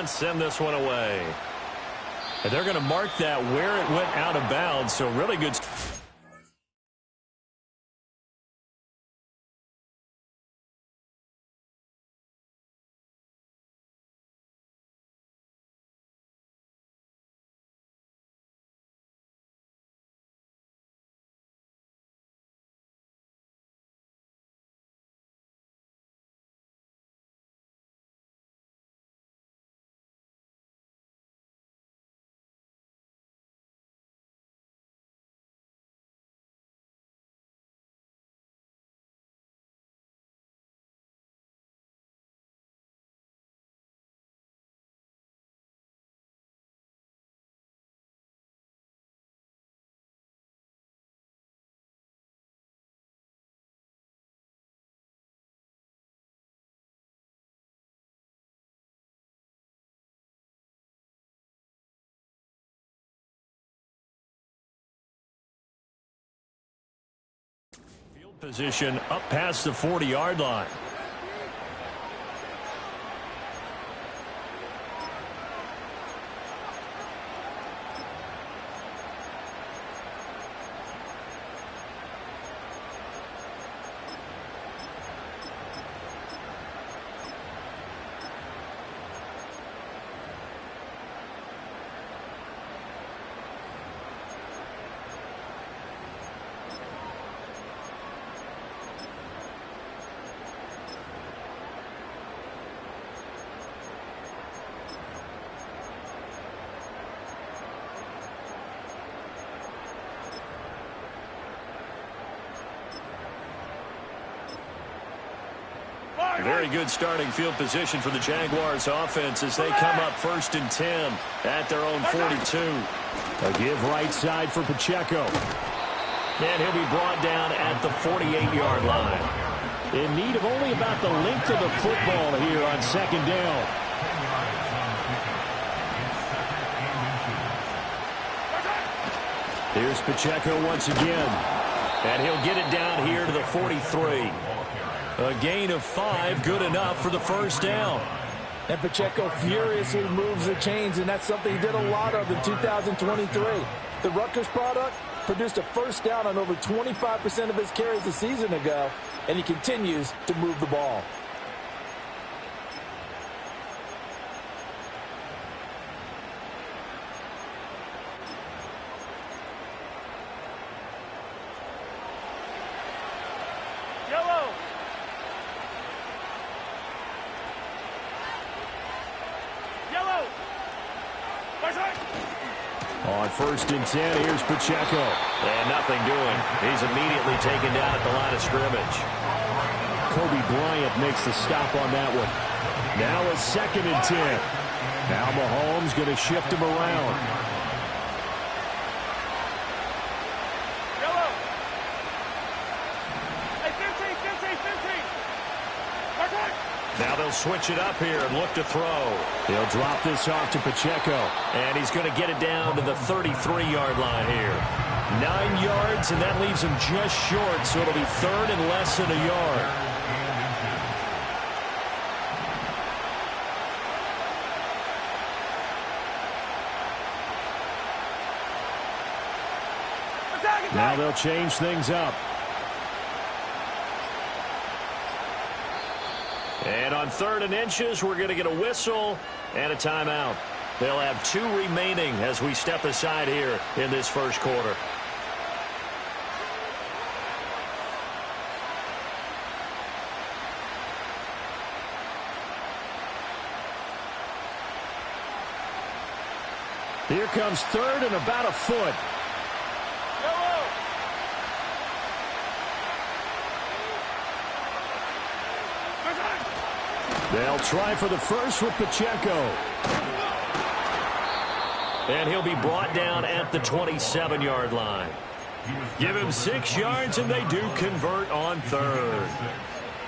send this one away. And they're going to mark that where it went out of bounds, so really good. Position up past the 40-yard line. Very good starting field position for the Jaguars offense as they come up 1st and 10 at their own 42. A give right side for Pacheco. And he'll be brought down at the 48-yard line. In need of only about the length of the football here on 2nd down. Here's Pacheco once again. And he'll get it down here to the 43. A gain of 5, good enough for the 1st down. And Pacheco furiously moves the chains, and that's something he did a lot of in 2023. The Rutgers product produced a 1st down on over 25% of his carries a season ago, and he continues to move the ball. On 1st and 10, here's Pacheco. And nothing doing. He's immediately taken down at the line of scrimmage. Kobe Bryant makes the stop on that one. Now a 2nd and 10. Now Mahomes going to shift him around. Now they'll switch it up here and look to throw. They'll drop this off to Pacheco. And he's going to get it down to the 33-yard line here. 9 yards, and that leaves him just short, so it'll be 3rd and less than a yard. Now they'll change things up. And on 3rd and inches, we're going to get a whistle and a timeout. They'll have 2 remaining as we step aside here in this 1st quarter. Here comes 3rd and about a foot. They'll try for the 1st with Pacheco. And he'll be brought down at the 27-yard line. Give him 6 yards, and they do convert on 3rd.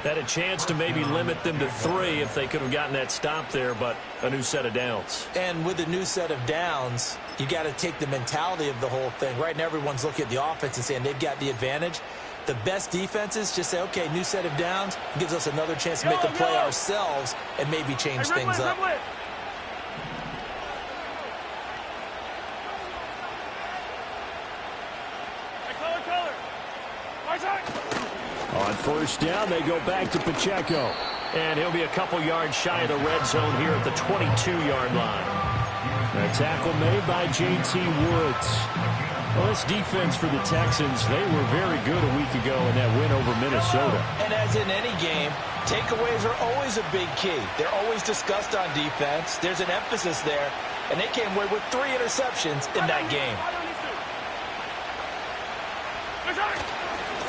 Had a chance to maybe limit them to 3 if they could have gotten that stop there, but a new set of downs. And with a new set of downs, you got to take the mentality of the whole thing. Right now, everyone's looking at the offense and saying they've got the advantage. The best defenses just say, okay, new set of downs, gives us another chance to make a play ourselves and maybe change things up. On first down, they go back to Pacheco. And he'll be a couple yards shy of the red zone here at the 22-yard line. A tackle made by J.T. Woods. Well, this defense for the Texans, they were very good a week ago in that win over Minnesota. And as in any game, takeaways are always a big key. They're always discussed on defense. There's an emphasis there, and they came away with 3 interceptions in that game.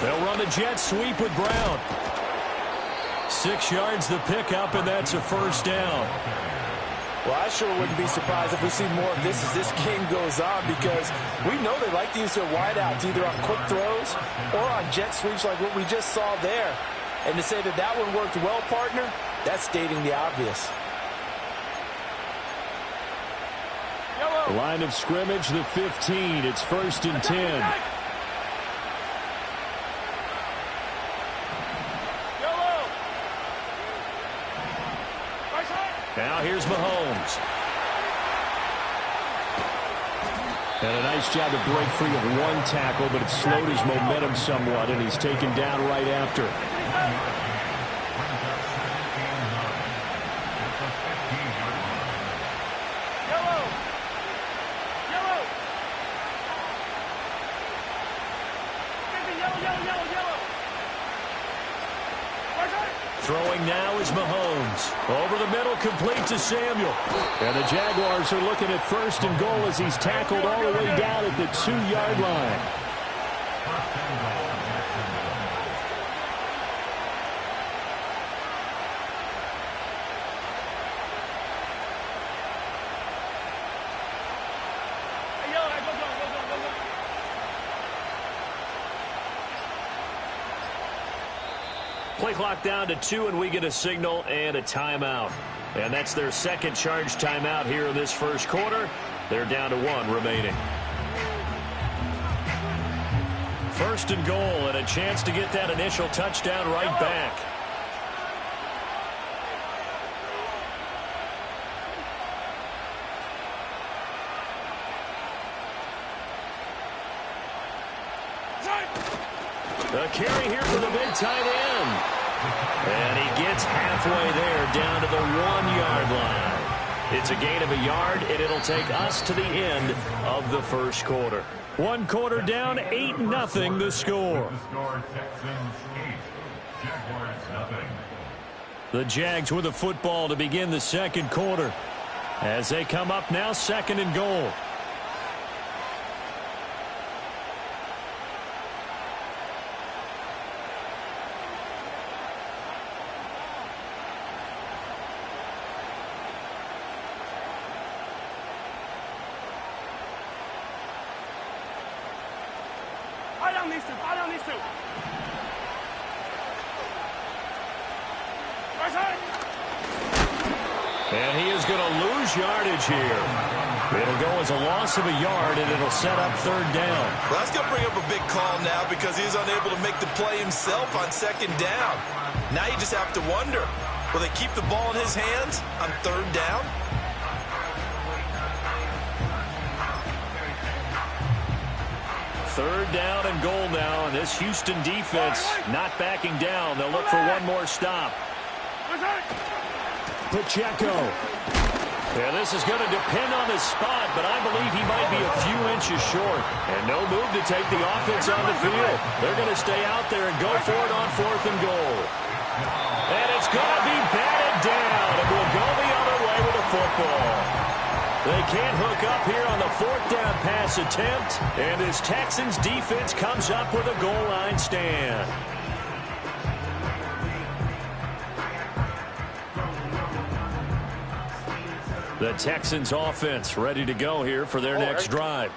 They'll run the jet sweep with Brown. 6 yards the pickup, and that's a first down. Well, I sure wouldn't be surprised if we see more of this as this game goes on, because we know they like to use their wideouts either on quick throws or on jet sweeps like what we just saw there. And to say that that one worked well, partner, that's stating the obvious. The line of scrimmage, the 15. It's 1st and 10. Now here's Mahomes. And a nice job to break free of one tackle, but it slowed his momentum somewhat, and he's taken down right after. Throwing now is Mahomes. Over the middle, complete to Samuel. And the Jaguars are looking at 1st and goal as he's tackled all the way down at the 2-yard line. Play clock down to 2, and we get a signal and a timeout. And that's their second charge timeout here in this first quarter. They're down to 1 remaining. 1st and goal, and a chance to get that initial touchdown right back. The carry here for the big tight end. And he gets halfway there, down to the 1-yard line. It's a gain of a yard, and it'll take us to the end of the first quarter. 1 quarter down, 8-0 the score. The Jags with the football to begin the second quarter. As they come up now, 2nd and goal. And he is going to lose yardage here. It'll go as a loss of a yard, and it'll set up 3rd down. Well, that's going to bring up a big call now because he's unable to make the play himself on 2nd down. Now you just have to wonder, will they keep the ball in his hands on 3rd down? Third down and goal now, and this Houston defense not backing down. They'll look for one more stop. Pacheco. Yeah, this is going to depend on his spot, but I believe he might be a few inches short. And no move to take the offense on the field. They're going to stay out there and go for it on 4th and goal. And it's going to be batted down, and we'll go the other way with the football. They can't hook up here on the 4th down pass attempt, and this Texans defense comes up with a goal line stand. The Texans offense ready to go here for their next drive.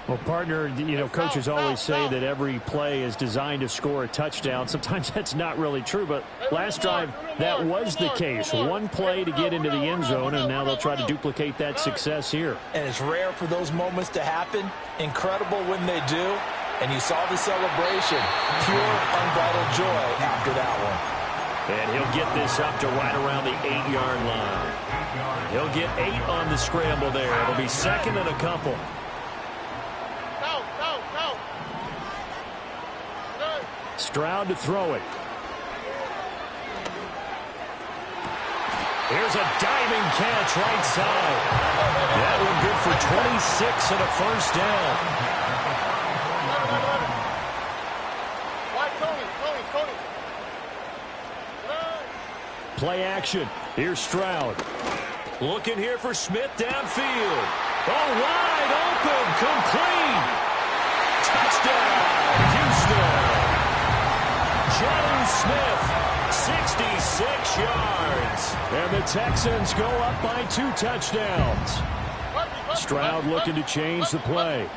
Well, partner, you know, coaches always say that every play is designed to score a touchdown. Sometimes that's not really true, but last drive, that was the case. One play to get into the end zone, and now they'll try to duplicate that success here. And it's rare for those moments to happen. Incredible when they do. And you saw the celebration. Pure, unbridled joy after that one. And he'll get this up to right around the 8-yard line. He'll get 8 on the scramble there. It'll be 2nd and a couple. Stroud to throw it. Here's a diving catch right side. That one good for 26 and a first down. Play action. Here's Stroud. Looking here for Smith downfield. Oh, wide open, complete. Touchdown, Houston. Joe Smith, 66 yards. And the Texans go up by 2 touchdowns. Stroud looking to change the play.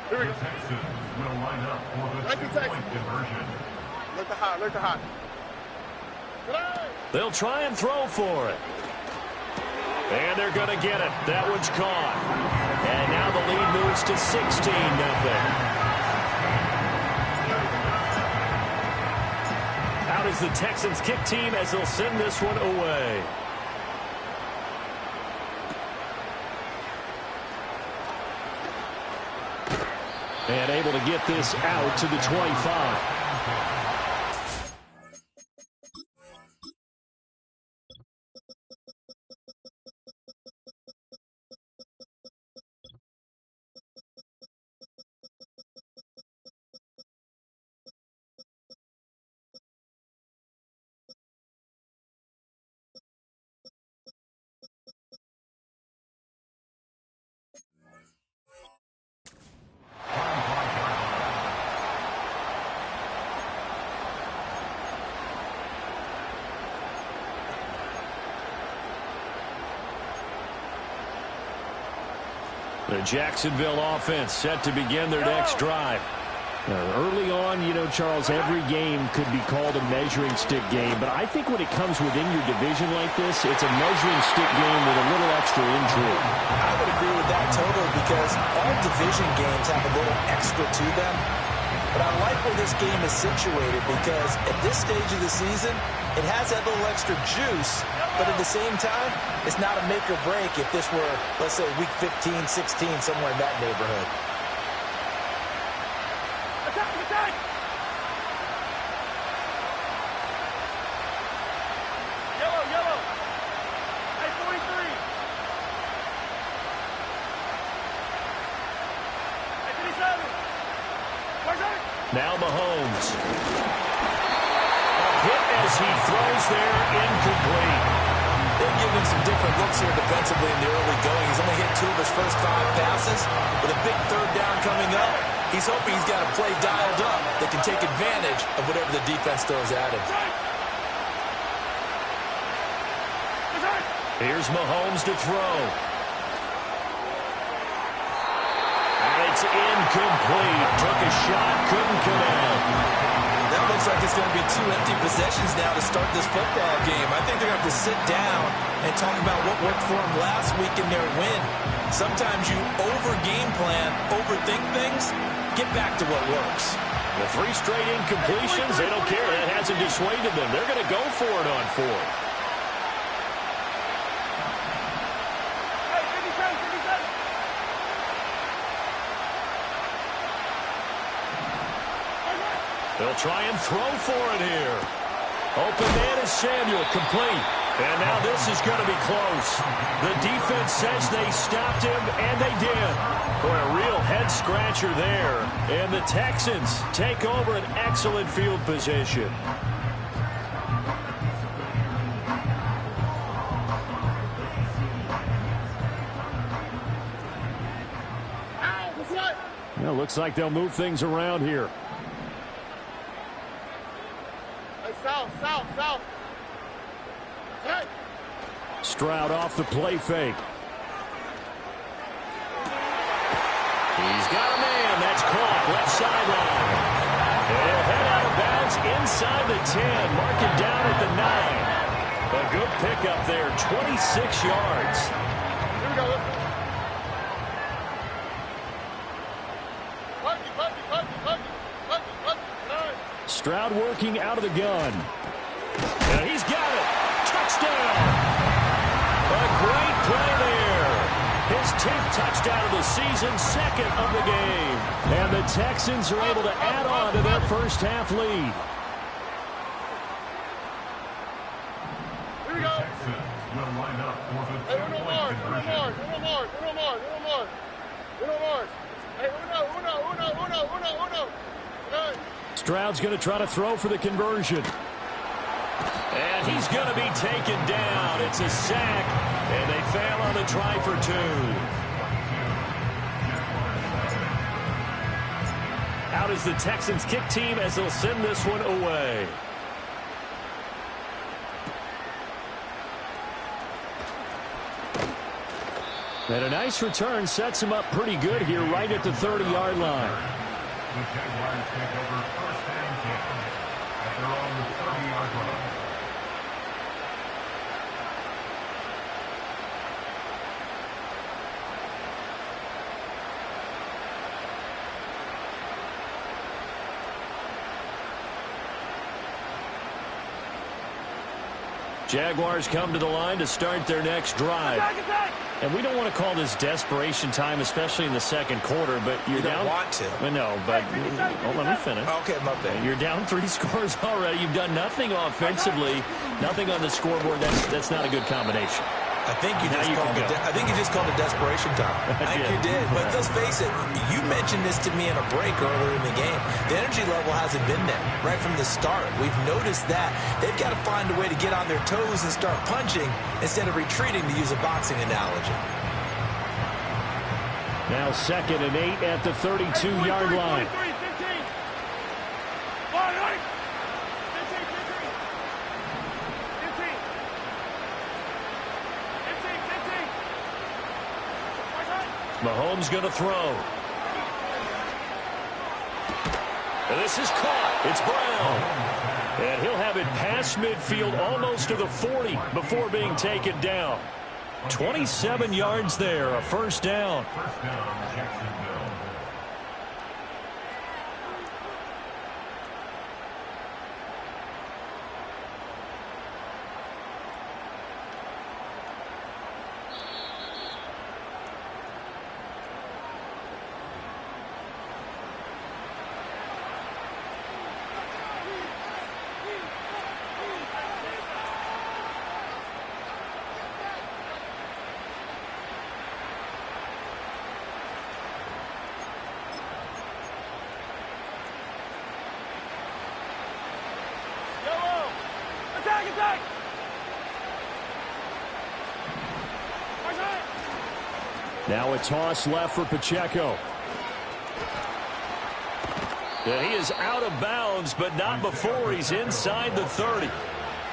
Here we go. Texans will line up for the two-point conversion. Look the hot, look the hot. They'll try and throw for it. And they're going to get it. That one's caught. And now the lead moves to 16-0. Out is the Texans kick team as they'll send this one away. And able to get this out to the 25. The Jacksonville offense set to begin their next drive. Early on, Charles, every game could be called a measuring stick game. But I think when it comes within your division like this, it's a measuring stick game with a little extra intrigue. I would agree with that totally because all division games have a little extra to them. But I like where this game is situated because at this stage of the season, it has that little extra juice. But at the same time, it's not a make or break if this were, let's say, week 15, 16, somewhere in that neighborhood. Attack, attack! Yellow, yellow. Hey, 43. Hey, 57. Where's that? Now Mahomes. A hit as he throws there, incomplete. They've given him some different looks here defensively in the early going. He's only hit 2 of his first 5 passes. With a big third down coming up, he's hoping he's got a play dialed up that can take advantage of whatever the defense throws at him. Here's Mahomes to throw. And it's incomplete. Took a shot, couldn't connect. That looks like it's going to be 2 empty possessions now to start this football game. I think they're going to have to sit down and talk about what worked for them last week in their win. Sometimes you over-game plan, overthink things, get back to what works. The 3 straight incompletions, they don't care. That hasn't dissuaded them. They're going to go for it on 4th. They'll try and throw for it here. Open man is Samuel, complete. And now this is going to be close. The defense says they stopped him, and they did. Boy, a real head-scratcher there. And the Texans take over an excellent field position. Well, looks like they'll move things around here. South. Hey. Stroud off the play fake. He's got a man. That's caught. Left sideline. He'll head out of bounds inside the 10. Mark it down at the 9. A good pickup there. 26 yards. Here we go. Stroud working out of the gun. And he's got it. Touchdown. A great play there. His 10th touchdown of the season, second of the game. And the Texans are able to add on to their first half lead. Here we go. Texans will line up for the two-point conversion. Stroud's going to try to throw for the conversion. And he's going to be taken down. It's a sack, and they fail on the try for 2. Out is the Texans kick team as they'll send this one away. And a nice return sets him up pretty good here right at the 30-yard line. The Jaguars take over first and 10 at their own 30-yard line. Jaguars come to the line to start their next drive. And we don't want to call this desperation time, especially in the second quarter, but you're down. You don't want to. Well, no, but let me finish. Okay, my bad. You're down 3 scores already. You've done nothing offensively, nothing on the scoreboard. That's not a good combination. I think you just called it desperation time. I think you did. But let's face it, you mentioned this to me in a break earlier in the game. The energy level hasn't been there right from the start. We've noticed that. They've got to find a way to get on their toes and start punching instead of retreating, to use a boxing analogy. Now 2nd and 8 at the 32-yard line. Mahomes going to throw. And this is caught. It's Brown. And he'll have it past midfield almost to the 40 before being taken down. 27 yards there, a first down. First down, Jacksonville. Now a toss left for Pacheco. And he is out of bounds, but not before he's inside the 30.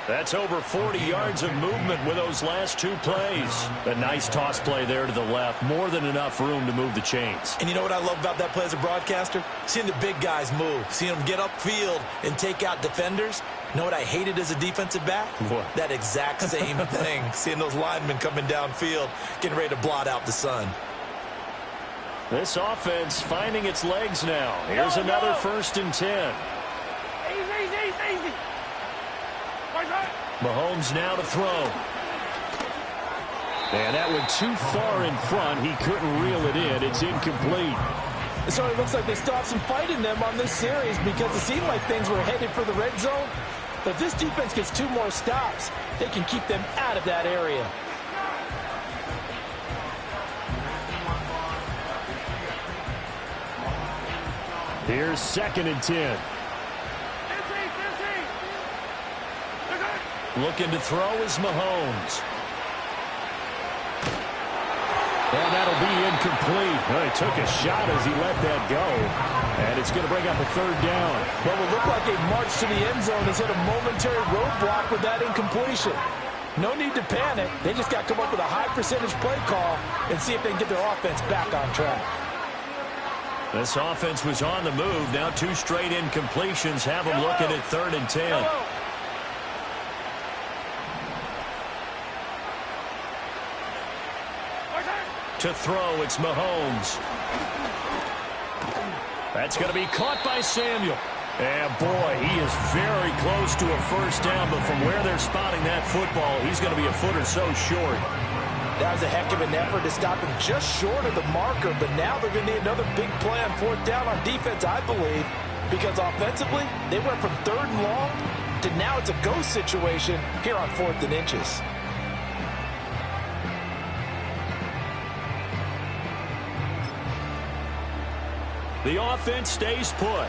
That's over 40 yards of movement with those last 2 plays. A nice toss play there to the left. More than enough room to move the chains. And you know what I love about that play as a broadcaster? Seeing the big guys move. Seeing them get upfield and take out defenders. You know what I hated as a defensive back? What? That exact same thing. Seeing those linemen coming downfield, getting ready to blot out the sun. This offense finding its legs now. Here's another 1st and 10. Easy. Mahomes now to throw. And that went too far in front. He couldn't reel it in. It's incomplete. So it looks like they stopped some fight in them on this series because it seemed like things were headed for the red zone. But if this defense gets 2 more stops, they can keep them out of that area. Here's 2nd and 10. Looking to throw is Mahomes. And that'll be incomplete. Well, he took a shot as he let that go. And it's going to bring up a 3rd down. Well, it looked like a march to the end zone has hit a momentary roadblock with that incompletion. No need to panic. They just got to come up with a high percentage play call and see if they can get their offense back on track. This offense was on the move. Now 2 straight incompletions have them looking at 3rd and 10. To throw, it's Mahomes. That's going to be caught by Samuel. And boy, he is very close to a 1st down, but from where they're spotting that football, he's going to be a foot or so short. That was a heck of an effort to stop him just short of the marker, but now they're going to need another big play on fourth down on defense, I believe, because offensively, they went from 3rd and long to now it's a go situation here on 4th and inches. The offense stays put.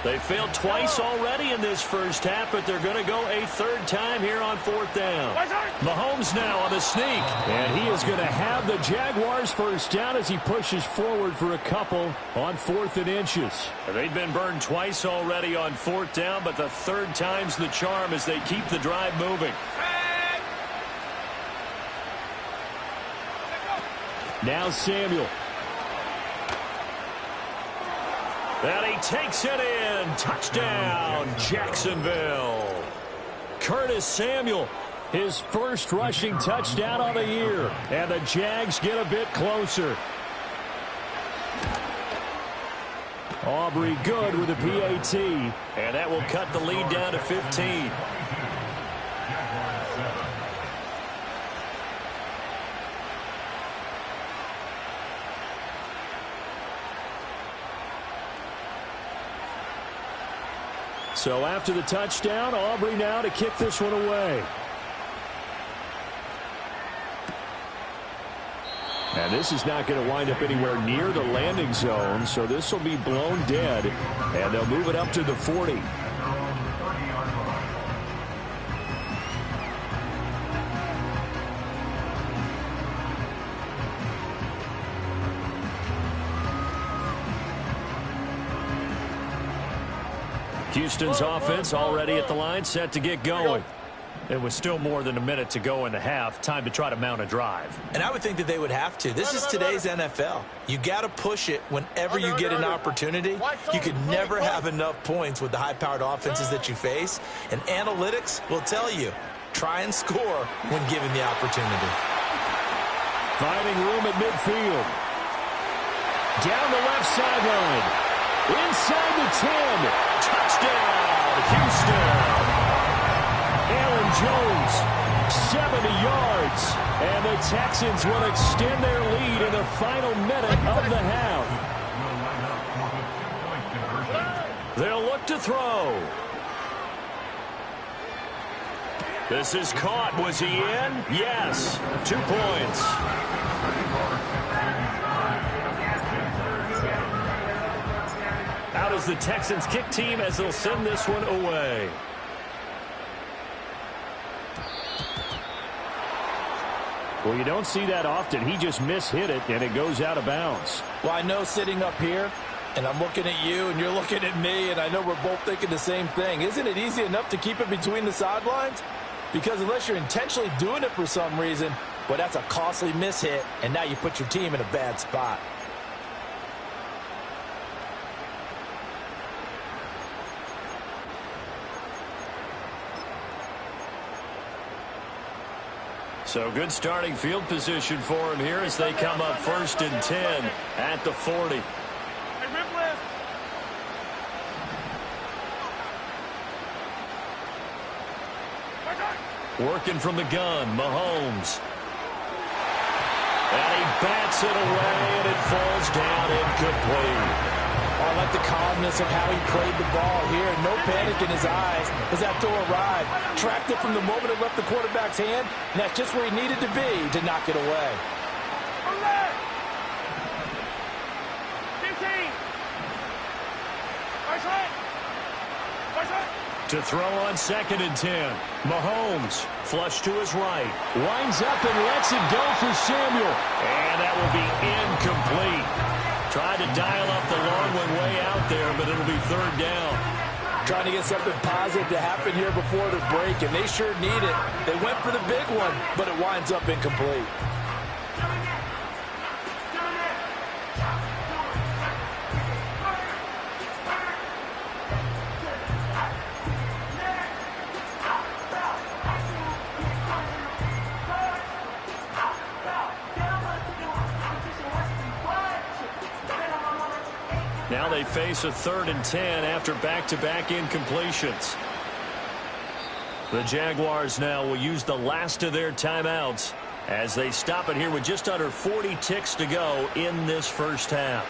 They failed twice already in this first half, but they're going to go a 3rd time here on 4th down. Mahomes now on the sneak. And he is going to have the Jaguars first down as he pushes forward for a couple on 4th and inches. They've been burned twice already on 4th down, but the 3rd time's the charm as they keep the drive moving. Now Samuel. And he takes it in. Touchdown, Jacksonville. Curtis Samuel, his first rushing touchdown of the year. And the Jags get a bit closer. Aubrey good with a PAT. And that will cut the lead down to 15. So after the touchdown, Aubrey now to kick this one away. And this is not going to wind up anywhere near the landing zone, so this will be blown dead, and they'll move it up to the 40. Houston's offense already at the line, set to get going. It was still more than a minute to go in the half. Time to try to mount a drive. And I would think that they would have to. This is today's NFL. You got to push it whenever you get an opportunity. You could never have enough points with the high-powered offenses that you face. And analytics will tell you, try and score when given the opportunity. Finding room at midfield. Down the left sideline. Inside the 10. Touchdown, Houston. Aaron Jones, 70 yards. And the Texans will extend their lead in the final minute of the half. They'll look to throw. This is caught. Was he in? Yes. 2 points. Out is the Texans kick team as they'll send this one away. Well, you don't see that often. He just mishit it, and it goes out of bounds. Well, I know sitting up here, and I'm looking at you, and you're looking at me, and I know we're both thinking the same thing. Isn't it easy enough to keep it between the sidelines? Because unless you're intentionally doing it for some reason, well, that's a costly mishit, and now you put your team in a bad spot. So good starting field position for him here as they come up 1st and 10 at the 40. Working from the gun, Mahomes. And he bats it away, and it falls down incomplete. I like the calmness of how he played the ball here. No panic in his eyes as that throw arrived. Tracked it from the moment it left the quarterback's hand, and that's just where he needed to be to knock it away. 15. To throw on 2nd and 10. Mahomes, flush to his right. Winds up and lets it go for Samuel. And that will be incomplete. Tried to dial up the long one way out there, but it'll be 3rd down. Trying to get something positive to happen here before the break, and they sure need it. They went for the big one, but it winds up incomplete. Now they face a 3rd and 10 after back-to-back incompletions. The Jaguars now will use the last of their timeouts as they stop it here with just under 40 ticks to go in this first half.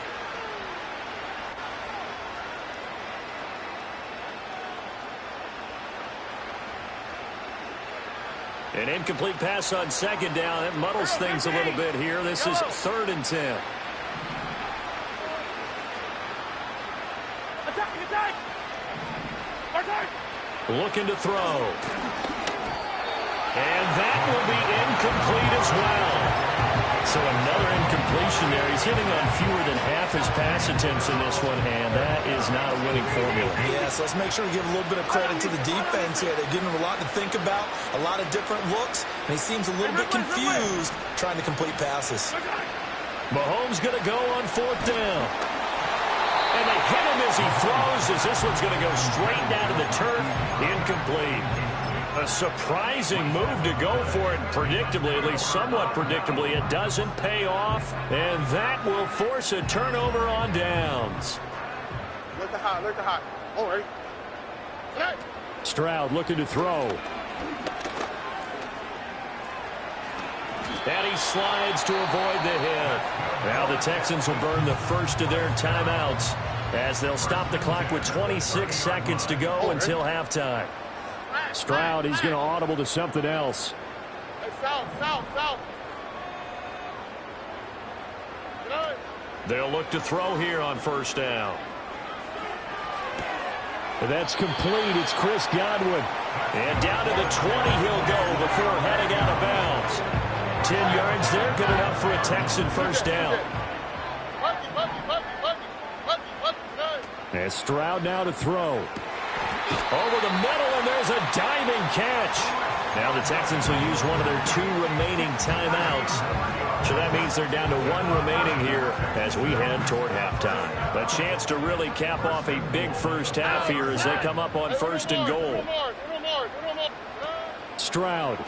An incomplete pass on second down. That muddles things a little bit here. This is 3rd and 10. Looking to throw. And that will be incomplete as well. So another incompletion there. He's hitting on fewer than half his pass attempts in this one, and that is not a winning formula. Yeah, so let's make sure we give a little bit of credit to the defense here. They're giving him a lot to think about, a lot of different looks, and he seems a little bit confused trying to complete passes. Mahomes going to go on 4th down. And they hit him as he throws, as this one's going to go straight down to the turf. Incomplete. A surprising move to go for it, predictably, at least somewhat predictably. It doesn't pay off, and that will force a turnover on downs. Look at hot. All right. Stroud looking to throw. And he slides to avoid the hit. Now the Texans will burn the first of their timeouts as they'll stop the clock with 26 seconds to go until halftime. Stroud, he's going to audible to something else. Hey, south. They'll look to throw here on 1st down. That's complete. It's Chris Godwin. And down to the 20 he'll go before heading out of bounds. 10 yards there, good enough for a Texan 1st down. And Stroud now to throw. Over the middle, and there's a diving catch. Now the Texans will use one of their 2 remaining timeouts. So that means they're down to 1 remaining here as we head toward halftime. A chance to really cap off a big first half here as they come up on 1st and goal. Stroud.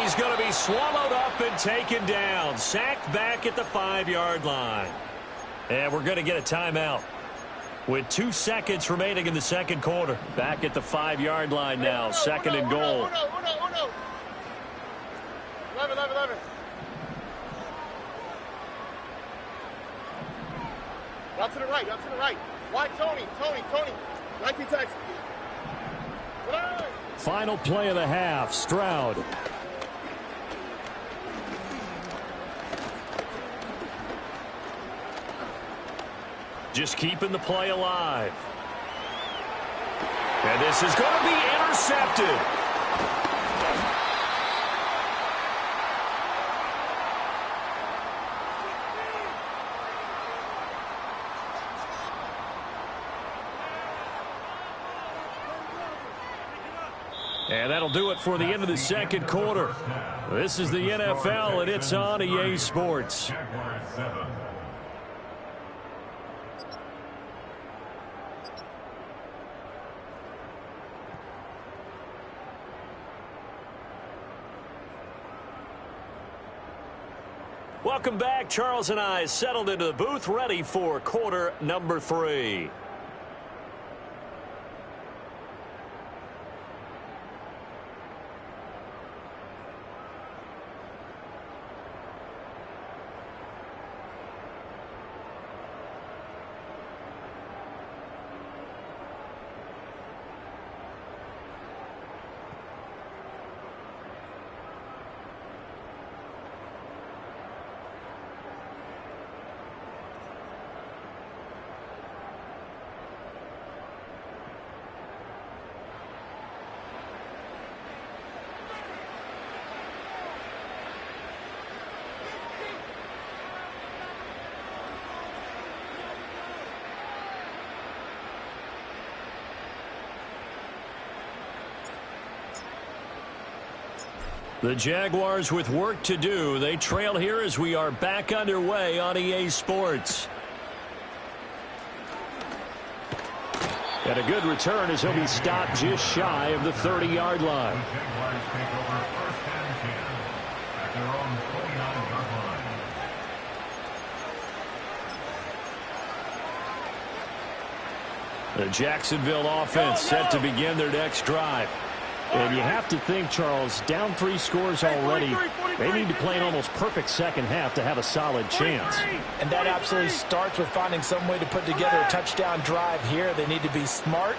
He's going to be swallowed up and taken down. Sacked back at the 5-yard line. And we're going to get a timeout with 2 seconds remaining in the second quarter. Back at the 5-yard line now. 2nd and goal. 11. Out to the right. Why Tony? 19 Texans. Final play of the half. Stroud. Just keeping the play alive. And this is going to be intercepted. And that'll do it for the end of the second quarter. This is the NFL, and it's on EA Sports. Welcome back. Charles and I settled into the booth, ready for quarter number 3. The Jaguars with work to do. They trail here as we are back underway on EA Sports. And a good return as he'll be stopped just shy of the 30-yard line. The Jacksonville offense set to begin their next drive. And you have to think, Charles, down 3 scores already. They need to play an almost perfect second half to have a solid chance. And that absolutely starts with finding some way to put together a touchdown drive here. They need to be smart,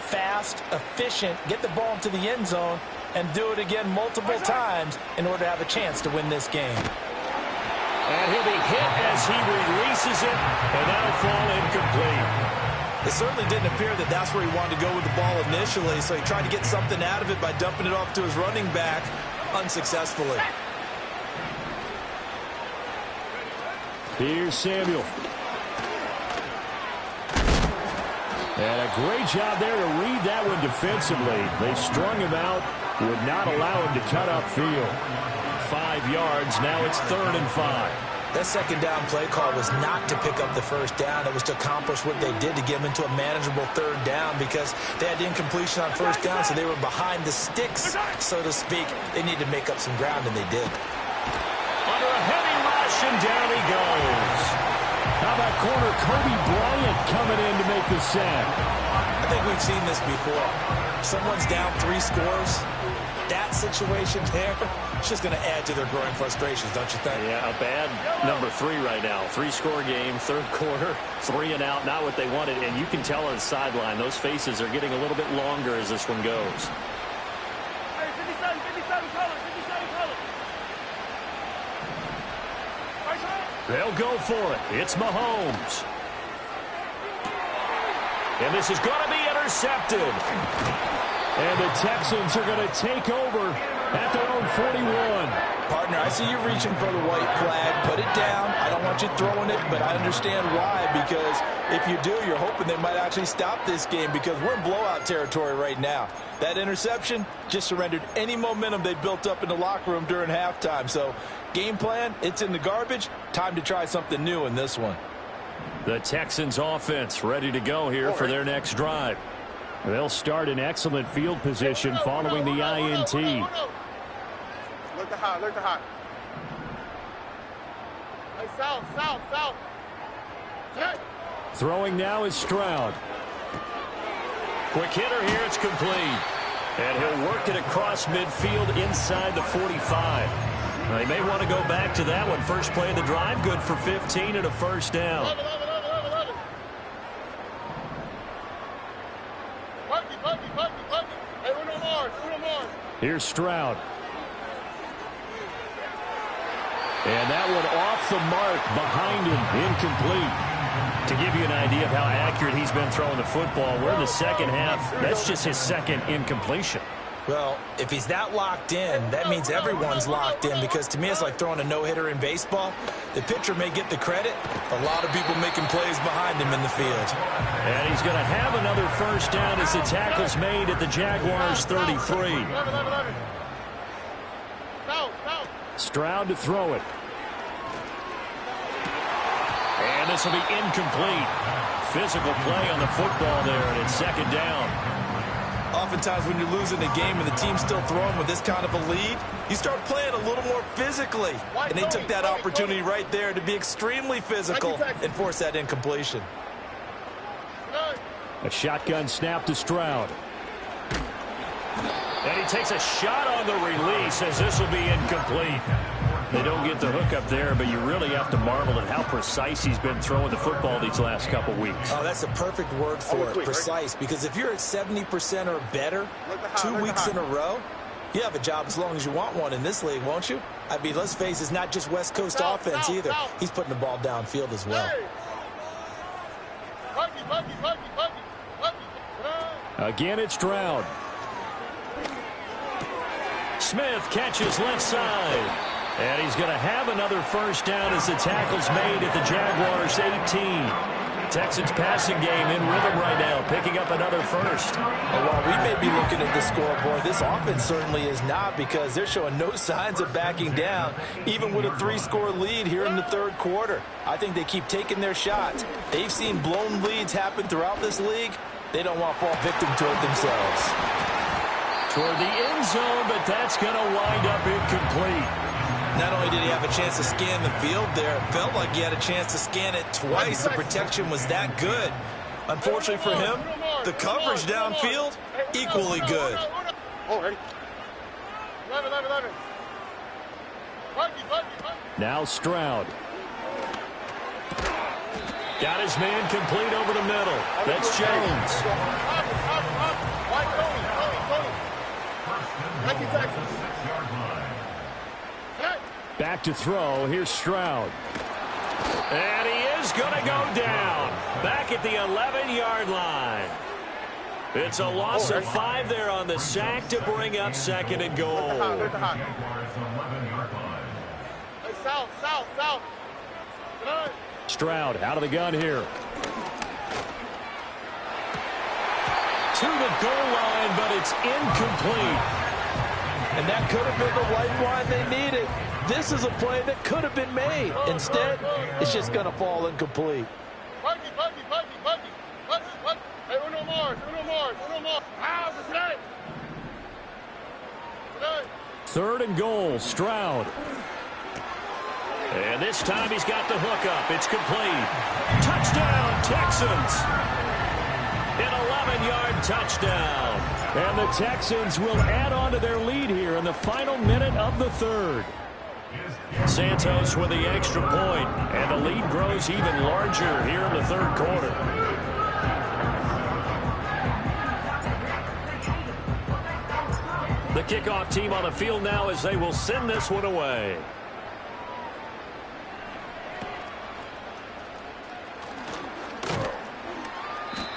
fast, efficient, get the ball into the end zone, and do it again multiple times in order to have a chance to win this game. And he'll be hit as he releases it, and that'll fall incomplete. It certainly didn't appear that that's where he wanted to go with the ball initially, so he tried to get something out of it by dumping it off to his running back unsuccessfully. Here's Samuel. And a great job there to read that one defensively. They strung him out, would not allow him to cut upfield. 5 yards, now it's 3rd and 5. That second down play call was not to pick up the first down. It was to accomplish what they did to get them into a manageable 3rd down because they had the incompletion on first down, so they were behind the sticks, so to speak. They needed to make up some ground, and they did. Under a heavy rush, and down he goes. How about corner Kobe Bryant coming in to make the sack? I think we've seen this before. Someone's down 3 scores. That situation there, it's just going to add to their growing frustrations, don't you think? Yeah, a bad number 3 right now. 3-score game, 3rd quarter, 3 and out, not what they wanted. And you can tell on the sideline, those faces are getting a little bit longer as this one goes. Hey, 57 colors. They'll go for it. It's Mahomes. And this is going to be intercepted. And the Texans are going to take over at their own 41. Partner, I see you reaching for the white flag. Put it down. I don't want you throwing it, but I understand why, because if you do, you're hoping they might actually stop this game because we're in blowout territory right now. That interception just surrendered any momentum they built up in the locker room during halftime. So game plan, it's in the garbage. Time to try something new in this one. The Texans offense ready to go here for their next drive. They'll start in excellent field position following the INT. Look to high. Hey, south. Check. Throwing now is Stroud. Quick hitter here, it's complete. And he'll work it across midfield inside the 45. They may want to go back to that one. First play of the drive, good for 15 and a first down. Love it. Bucky. Hey, Bruno Mars. Here's Stroud. And that one off the mark behind him, incomplete. To give you an idea of how accurate he's been throwing the football, we're in the second half. That's just his second incompletion. Well, if he's that locked in, that means everyone's locked in because to me it's like throwing a no-hitter in baseball. The pitcher may get the credit. A lot of people making plays behind him in the field. And he's going to have another first down as the tackle's made at the Jaguars' 33. Stroud to throw it. And this will be incomplete. Physical play on the football there, and it's second down. Oftentimes when you're losing a game and the team's still throwing with this kind of a lead, you start playing a little more physically. And they took that opportunity right there to be extremely physical and force that incompletion. A shotgun snap to Stroud. And he takes a shot on the release as this will be incomplete. They don't get the hook up there, but you really have to marvel at how precise he's been throwing the football these last couple weeks. Oh, that's a perfect word for it, precise. Because if you're at 70% or better 2 weeks in a row, you have a job as long as you want one in this league, won't you? I mean, let's face it, it's not just West Coast offense either. He's putting the ball downfield as well. Again, it's Stroud. Smith catches left side. And he's going to have another first down as the tackle's made at the Jaguars' 18. Texans passing game in rhythm right now, picking up another first. And while we may be looking at the scoreboard, this offense certainly is not because they're showing no signs of backing down, even with a 3-score lead here in the 3rd quarter. I think they keep taking their shots. They've seen blown leads happen throughout this league. They don't want to fall victim to it themselves. Toward the end zone, but that's going to wind up incomplete. Not only did he have a chance to scan the field there, it felt like he had a chance to scan it twice. The protection was that good. Unfortunately for him, the coverage downfield, equally good. Now Stroud. Got his man complete over the middle. That's Jones. Back to throw. Here's Stroud. And he is going to go down. Back at the 11-yard line. It's a loss of 5 there on the sack to bring up 2nd and goal. Stroud out of the gun here. To the goal line, but it's incomplete. And that could have been the lifeline they needed. This is a play that could have been made. Instead, it's just going to fall incomplete. Third and goal, Stroud. And this time he's got the hook up. It's complete. Touchdown, Texans. An 11-yard touchdown. And the Texans will add on to their lead here in the final minute of the third. Santos with the extra point, and the lead grows even larger here in the third quarter. The kickoff team on the field now as they will send this one away.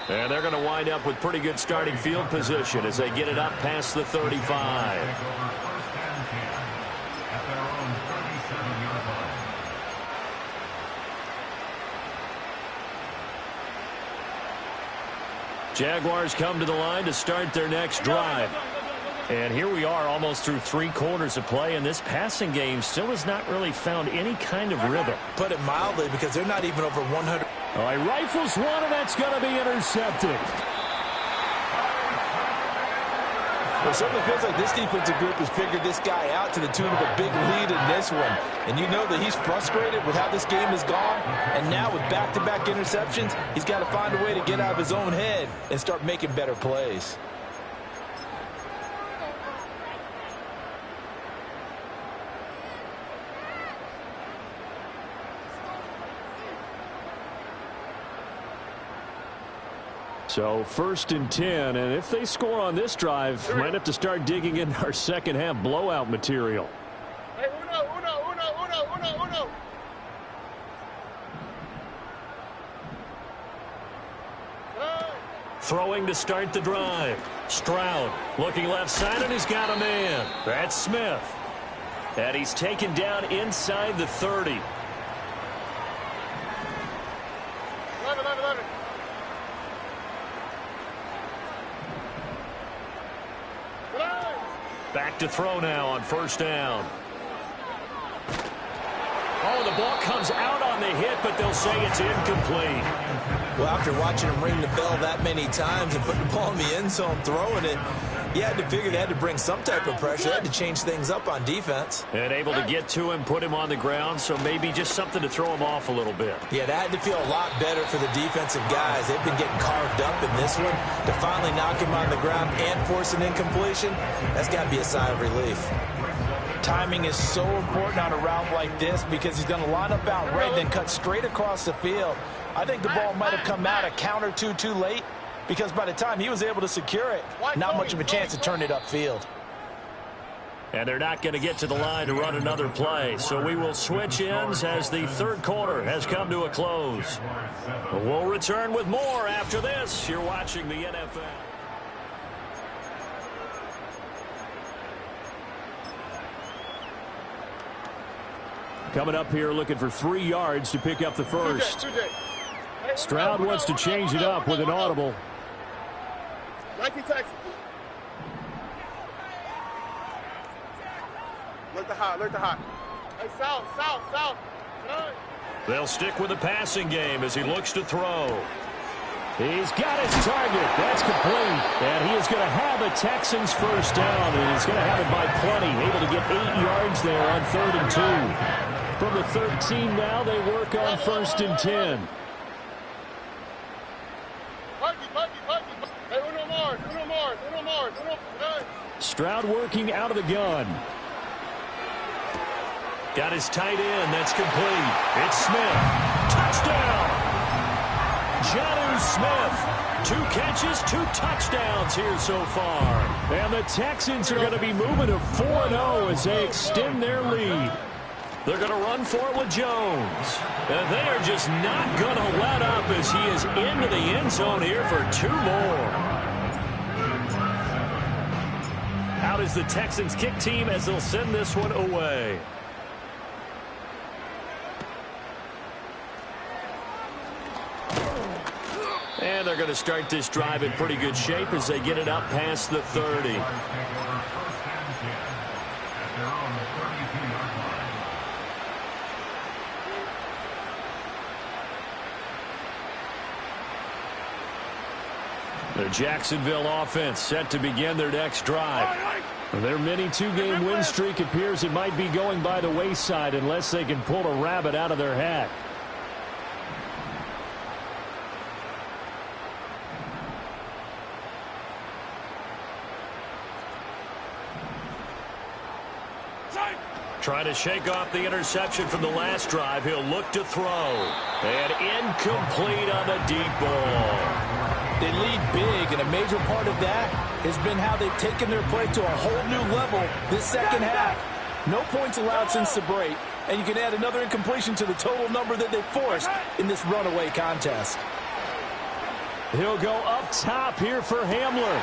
And they're going to wind up with pretty good starting field position as they get it up past the 35. Jaguars come to the line to start their next drive. And here we are almost through 3 quarters of play, and this passing game still has not really found any kind of rhythm. Put it mildly, because they're not even over 100. All right, rifles one, and that's going to be intercepted. It certainly feels like this defensive group has figured this guy out to the tune of a big lead in this one. And you know that he's frustrated with how this game has gone. And now with back-to-back interceptions, he's got to find a way to get out of his own head and start making better plays. So 1st and 10, and if they score on this drive, might have to start digging in our second half blowout material. Hey, uno. Throwing to start the drive. Stroud looking left side, and he's got a man. That's Smith. And he's taken down inside the 30. Back to throw now on 1st down. Oh, the ball comes out on the hit, but they'll say it's incomplete. Well, after watching him ring the bell that many times and putting the ball in the end zone, throwing it, you had to figure they had to bring some type of pressure. They had to change things up on defense. And able to get to him, put him on the ground, so maybe just something to throw him off a little bit. Yeah, that had to feel a lot better for the defensive guys. They've been getting carved up in this one. To finally knock him on the ground and force an incompletion, that's got to be a sigh of relief. Timing is so important on a route like this because he's going to line up out right, then cut straight across the field. I think the ball might have come out a count or two too late, because by the time he was able to secure it, not much of a chance to turn it upfield. And they're not going to get to the line to run another play. So we will switch ends as the third quarter has come to a close. We'll return with more after this. You're watching the NFL. Coming up here looking for 3 yards to pick up the first. Stroud wants to change it up with an audible. Nike Texas. Look the hot. Hey, south. They'll stick with the passing game as he looks to throw. He's got his target. That's complete. And he is going to have a Texans first down, and he's going to have it by plenty. Able to get 8 yards there on 3rd and 2. From the 13 now, they work on 1st and 10. Stroud working out of the gun. Got his tight end. That's complete. It's Smith. Touchdown! Jonnu Smith. 2 catches, 2 touchdowns here so far. And the Texans are going to be moving to 4-0 as they extend their lead. They're going to run for it with Jones. And they are just not going to let up as he is into the end zone here for 2 more. Out is the Texans kick team as they'll send this one away. And they're going to start this drive in pretty good shape as they get it up past the 30. The Jacksonville offense set to begin their next drive. Their mini 2-game win streak appears it might be going by the wayside unless they can pull a rabbit out of their hat. Trying to shake off the interception from the last drive. He'll look to throw. And incomplete on the deep ball. They lead big, and a major part of that has been how they've taken their play to a whole new level this second half. No points allowed since the break, and you can add another incompletion to the total number that they forced in this runaway contest. He'll go up top here for Hamler.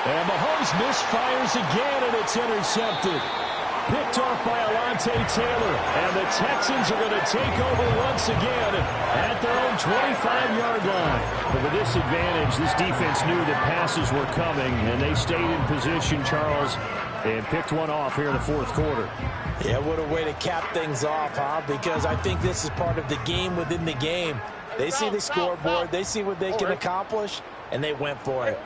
And Mahomes misfires again, and it's intercepted. Picked off by Alontae Taylor. And the Texans are going to take over once again at their own 25-yard line. But with this advantage, this defense knew that passes were coming, and they stayed in position, Charles, and picked one off here in the fourth quarter. Yeah, what a way to cap things off, huh? Because I think this is part of the game within the game. They see the scoreboard, they see what they can accomplish, and they went for it.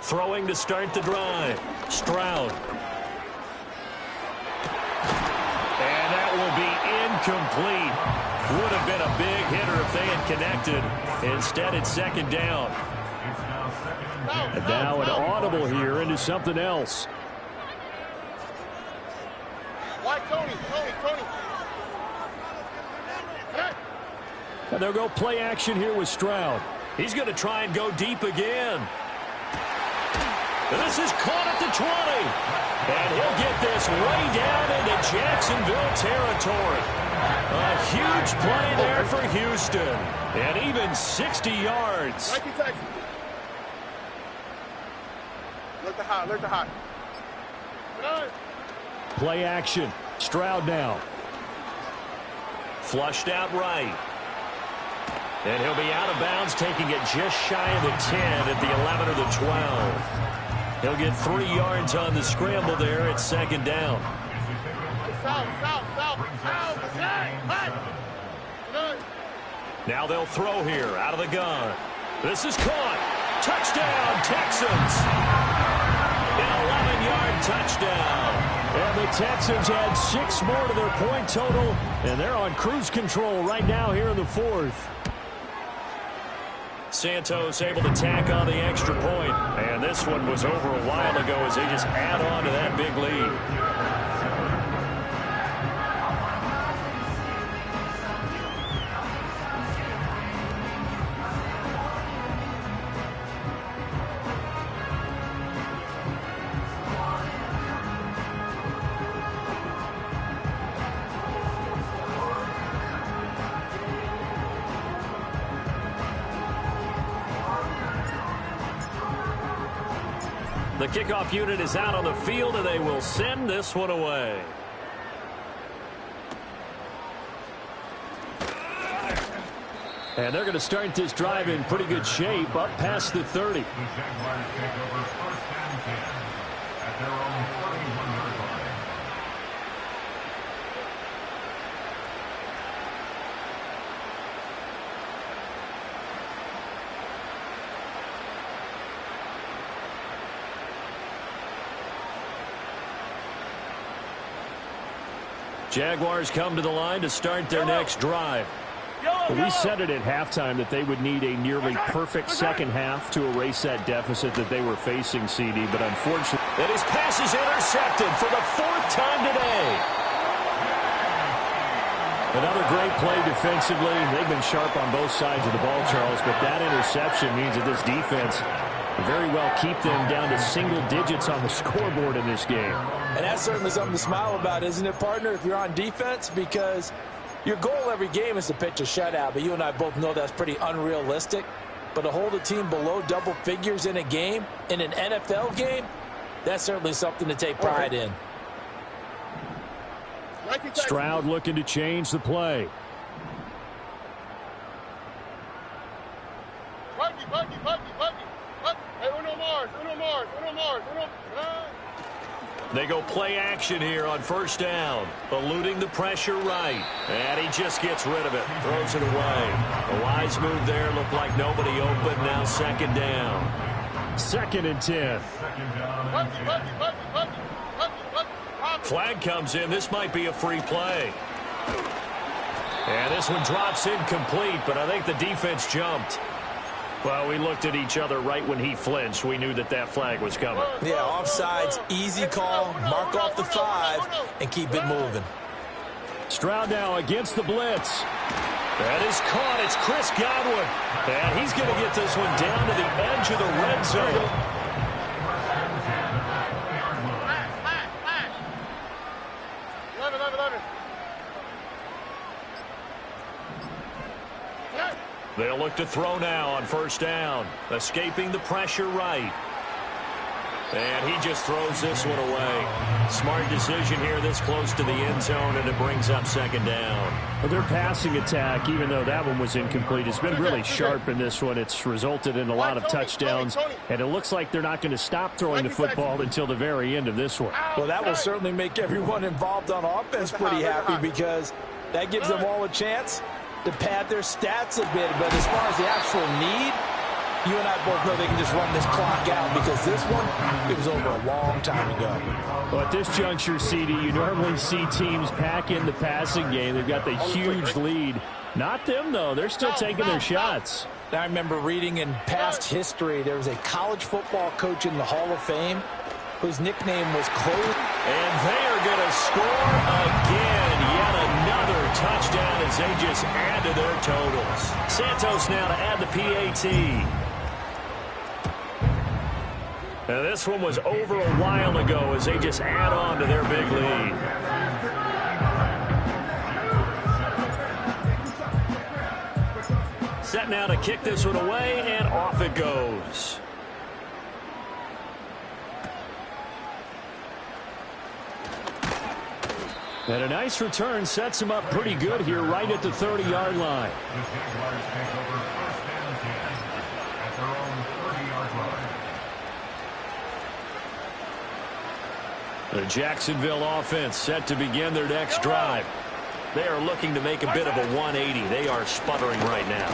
Throwing to start the drive. Stroud. And that will be incomplete. Would have been a big hitter if they had connected. Instead, it's second down. And now an audible here into something else. And they'll go play action here with Stroud. He's going to try and go deep again. This is caught at the 20. And he'll get this way down into Jacksonville territory. A huge play there for Houston. And even 60 yards. Look the hot. Play action. Stroud now. Flushed out right. And he'll be out of bounds, taking it just shy of the 10 at the 11 or the 12. He'll get 3 yards on the scramble there at second down. Now they'll throw here out of the gun. This is caught. Touchdown, Texans. An 11-yard touchdown. And the Texans add 6 more to their point total, and they're on cruise control right now here in the fourth. Santos able to tack on the extra point. And this one was over a while ago as they just add on to that big lead. The kickoff unit is out on the field, and they will send this one away. And they're going to start this drive in pretty good shape, up past the 30. The Jaguars take over first and 10 at their own 41-yard line. Jaguars come to the line to start their next drive. We said it at halftime that they would need a nearly perfect second half to erase that deficit that they were facing, CD, but unfortunately... And his pass is intercepted for the 4th time today. Another great play defensively. They've been sharp on both sides of the ball, Charles, but that interception means that this defense very well keep them down to single digits on the scoreboard in this game. And that's certainly something to smile about, isn't it, partner, if you're on defense? Because your goal every game is to pitch a shutout, but you and I both know that's pretty unrealistic. But to hold a team below double figures in a game, in an NFL game, that's certainly something to take pride in. Stroud looking to change the play. They go play action here on first down, eluding the pressure right. And he just gets rid of it, throws it away. A wise move there, looked like nobody open, now second down. 2nd and 10. Flag comes in, this might be a free play. And this one drops incomplete, but I think the defense jumped. Well, we looked at each other right when he flinched. We knew that that flag was coming. Yeah, offsides, easy call, mark off the 5, and keep it moving. Stroud now against the blitz. That is caught. It's Chris Godwin. And he's going to get this one down to the edge of the red zone. They'll look to throw now on first down. Escaping the pressure right. And he just throws this one away. Smart decision here this close to the end zone, and it brings up second down. Well, their passing attack, even though that one was incomplete, has been really sharp in this one. It's resulted in a lot of touchdowns, and it looks like they're not going to stop throwing the football until the very end of this one. Well, that will certainly make everyone involved on offense pretty happy, because that gives them all a chance to pad their stats a bit. But as far as the actual need, you and I both know they can just run this clock out, because this one, it was over a long time ago. Well, at this juncture, CD, you normally see teams pack in the passing game. They've got the huge lead. Not them, though. They're still taking their shots. I remember reading in past history, there was a college football coach in the Hall of Fame whose nickname was Close. And they are going to score again. Yet another touchdown as they just add to their totals. Santos now to add the PAT. Now, this one was over a while ago as they just add on to their big lead. Set now to kick this one away, and off it goes. And a nice return sets him up pretty good here right at the 30-yard line. The Jacksonville offense set to begin their next drive. They are looking to make a bit of a 180. They are sputtering right now.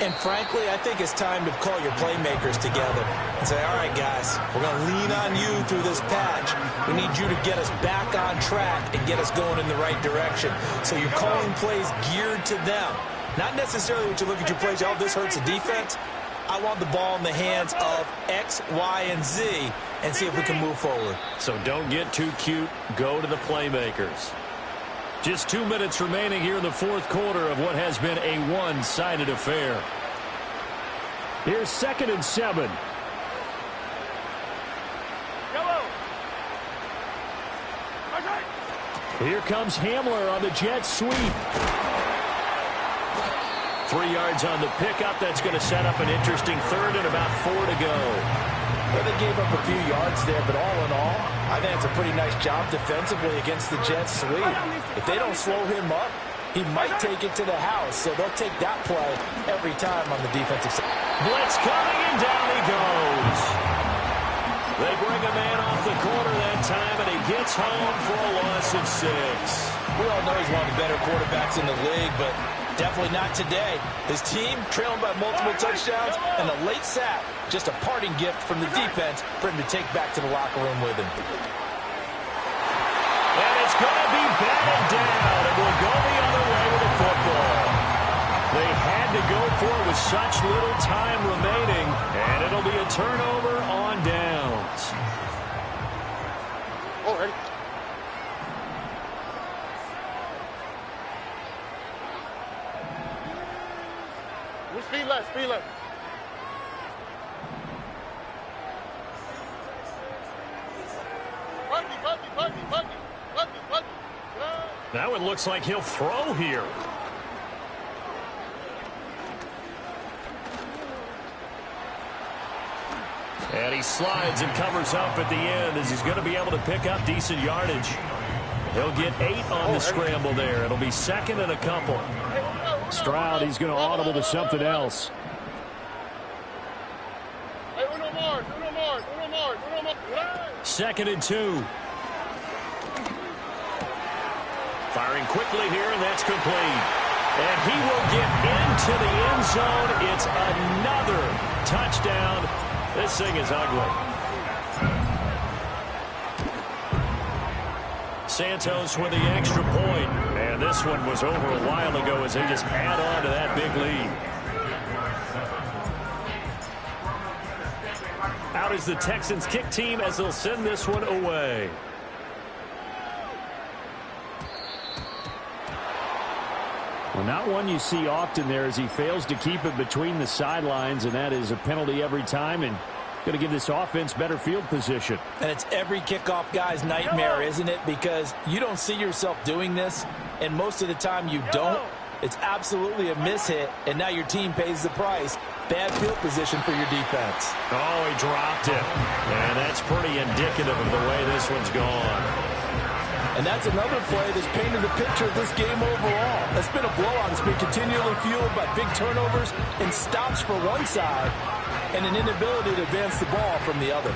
And frankly, I think it's time to call your playmakers together and say, all right, guys, we're going to lean on you through this patch. We need you to get us back on track and get us going in the right direction. So you're calling plays geared to them. Not necessarily what you look at your plays, oh, this hurts the defense. I want the ball in the hands of X, Y, and Z and see if we can move forward. So don't get too cute. Go to the playmakers. Just 2 minutes remaining here in the fourth quarter of what has been a one-sided affair. Here's 2nd and 7. Here comes Hamler on the jet sweep. 3 yards on the pickup. That's going to set up an interesting third and about 4 to go. Well, they gave up a few yards there, but all in all, I think it's a pretty nice job defensively against the jet sweep. If they don't slow him up, he might take it to the house. So they'll take that play every time on the defensive side. Blitz coming, and down he goes. They bring a man off the corner that time, and he gets home for a loss of 6. We all know he's one of the better quarterbacks in the league, but definitely not today. His team trailing by multiple touchdowns, and a late sack, just a parting gift from the defense for him to take back to the locker room with him. And it's going to be batted down, and we'll go the other way with the football. such little time remaining, and it'll be a turnover on downs. Oh, ready. Speed left, speed left. Now it looks like he'll throw here. And he slides and covers up at the end as he's going to be able to pick up decent yardage. He'll get 8 on the scramble there. It'll be second and a couple. Stroud, he's going to audible to something else. Second and 2. Firing quickly here, and that's complete. And he will get into the end zone. It's another touchdown. This thing is ugly. Santos with the extra point. And this one was over a while ago as they just add on to that big lead. Out is the Texans kick team as they'll send this one away. Well, not one you see often there as he fails to keep it between the sidelines, and that is a penalty every time, and going to give this offense better field position. And it's every kickoff guy's nightmare, isn't it? Because you don't see yourself doing this, and most of the time you don't. It's absolutely a mishit, and now your team pays the price. Bad field position for your defense. Oh, he dropped it. And that's pretty indicative of the way this one's gone. And that's another play that's painted the picture of this game overall. It's been a blowout. It's been continually fueled by big turnovers and stops for one side and an inability to advance the ball from the other.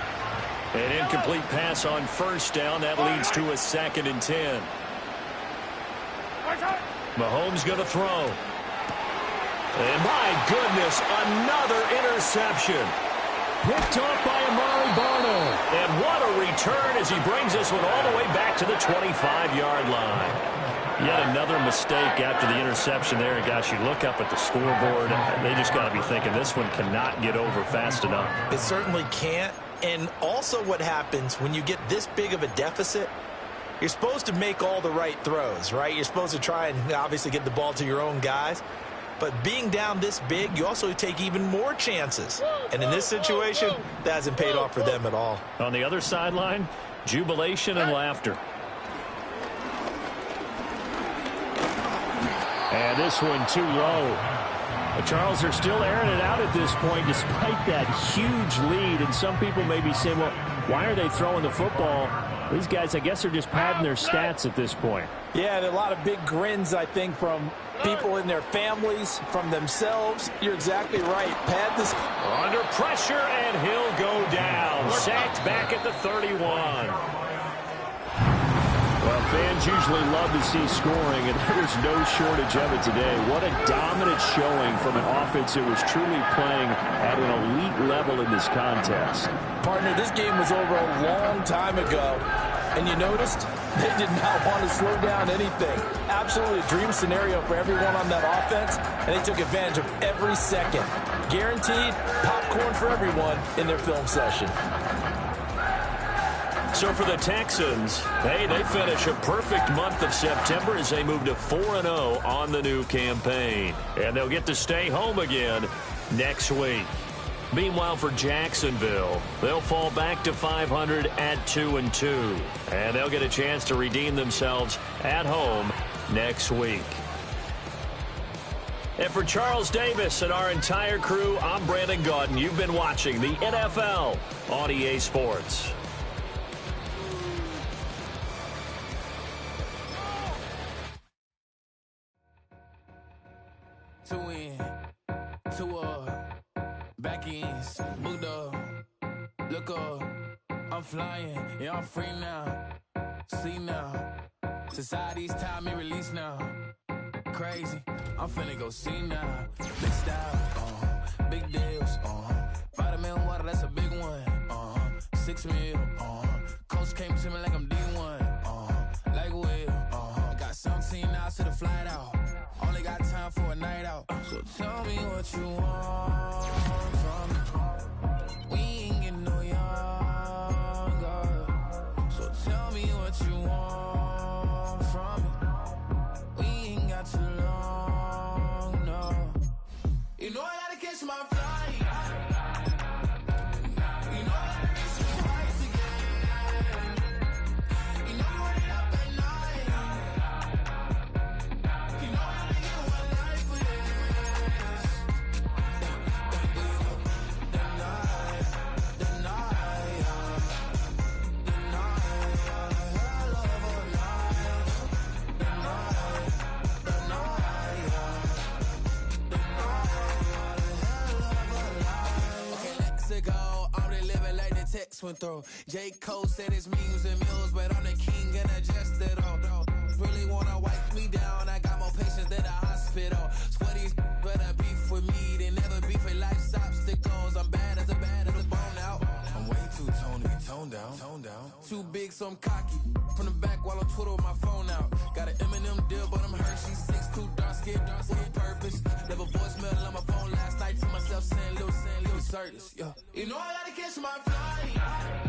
An incomplete pass on first down. That leads to a 2nd and 10. Mahomes going to throw. And my goodness, another interception. Picked off by Amari Barno. And what a return as he brings this one all the way back to the 25-yard line. Yet another mistake after the interception there. And gosh, you look up at the scoreboard, they just got to be thinking this one cannot get over fast enough. It certainly can't. And also what happens when you get this big of a deficit, you're supposed to make all the right throws, right? You're supposed to try and obviously get the ball to your own guys. But being down this big, you also take even more chances. And in this situation, that hasn't paid off for them at all. On the other sideline, jubilation and laughter. And this one too low. But Charles, they're still airing it out at this point despite that huge lead. And some people may be saying, well, why are they throwing the football? These guys, I guess, are just padding their stats at this point. Yeah, there are a lot of big grins, I think, from people in their families, from themselves. You're exactly right. Pad this. Under pressure, and he'll go down. Sacked back at the 31. Well, fans usually love to see scoring, and there was no shortage of it today. What a dominant showing from an offense that was truly playing at an elite level in this contest. Partner, this game was over a long time ago, and you noticed they did not want to slow down anything. Absolutely a dream scenario for everyone on that offense, and they took advantage of every second. Guaranteed popcorn for everyone in their film session. So for the Texans, hey, they finish a perfect month of September as they move to 4-0 on the new campaign. And they'll get to stay home again next week. Meanwhile, for Jacksonville, they'll fall back to 500 at 2-2. And they'll get a chance to redeem themselves at home next week. And for Charles Davis and our entire crew, I'm Brandon Gaudin. You've been watching the NFL on EA Sports. Two in, two up, back ends, booked up, look up, I'm flying, yeah, I'm free now, see now, society's time me release now, crazy, I'm finna go see now, big style, big deals, vitamin water, that's a big one, 6 mil, coach came to me like I'm D1, like Will, got 17 hours to the flight out. Only got time for a night out. So tell me what you want from me. We ain't getting no younger. So tell me what you want from me. We ain't got too long, no. You know I gotta catch my flight. You know I gotta reach you twice again. You know you run it up at night. You know I only get one life for this. The night, hell of a night. The night, okay, let's go. I'm the living like the text went through. J. Cole said it's memes and mules, but I'm the king and adjusted all. Really wanna wipe me down. I got more patience than a hospital. Sweaty better beef with me than never beef with life's obstacles. I'm bad as a bone out. I'm way too toned to be toned down. Too big, so I'm cocky. From the back while I'm Twitter with my phone out. Got an Eminem deal, but I'm Hershey. 6'2", dark skin, with purpose. Never voicemail on my phone last night to myself saying, Lil Curtis, yeah. You know I gotta catch my flight.